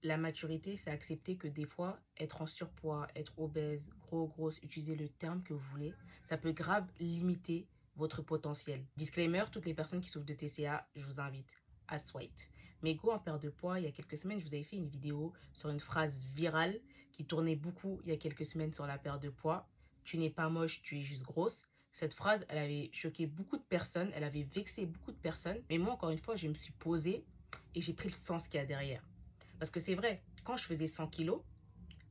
La maturité, c'est accepter que des fois, être en surpoids, être obèse, gros, grosse, utilisez le terme que vous voulez, ça peut grave limiter votre potentiel. Disclaimer, toutes les personnes qui souffrent de TCA, je vous invite à swipe. Mais go en perte de poids, il y a quelques semaines, je vous avais fait une vidéo sur une phrase virale qui tournait beaucoup il y a quelques semaines sur la perte de poids. Tu n'es pas moche, tu es juste grosse. Cette phrase, elle avait choqué beaucoup de personnes, elle avait vexé beaucoup de personnes. Mais moi, encore une fois, je me suis posée et j'ai pris le sens qu'il y a derrière. Parce que c'est vrai, quand je faisais 100 kilos,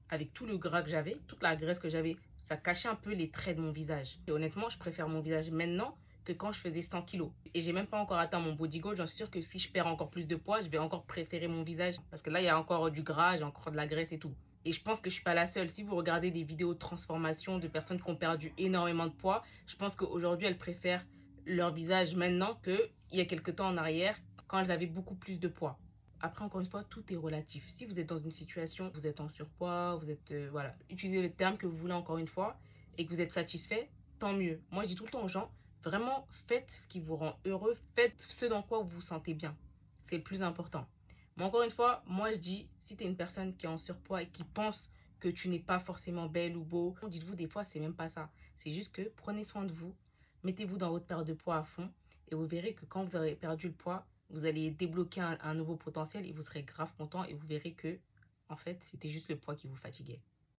avec tout le gras que j'avais, toute la graisse que j'avais, ça cachait un peu les traits de mon visage. Et honnêtement, je préfère mon visage maintenant que quand je faisais 100 kilos. Et j'ai même pas encore atteint mon body goal. J'en suis sûre que si je perds encore plus de poids, je vais encore préférer mon visage. Parce que là, il y a encore du gras, j'ai encore de la graisse et tout. Et je pense que je suis pas la seule. Si vous regardez des vidéos de transformation de personnes qui ont perdu énormément de poids, je pense qu'aujourd'hui, elles préfèrent leur visage maintenant qu'il y a quelques temps en arrière, quand elles avaient beaucoup plus de poids. Après, encore une fois, tout est relatif. Si vous êtes dans une situation, vous êtes en surpoids, vous êtes, voilà, utilisez le terme que vous voulez encore une fois, et que vous êtes satisfait, tant mieux. Moi, je dis tout le temps aux gens, vraiment, faites ce qui vous rend heureux, faites ce dans quoi vous vous sentez bien. C'est le plus important. Mais encore une fois, moi, je dis, si tu es une personne qui est en surpoids et qui pense que tu n'es pas forcément belle ou beau, dites-vous, des fois, c'est même pas ça. C'est juste que prenez soin de vous, mettez-vous dans votre perte de poids à fond, et vous verrez que quand vous aurez perdu le poids, vous allez débloquer un nouveau potentiel et vous serez grave content et vous verrez que, en fait, c'était juste le poids qui vous fatiguait.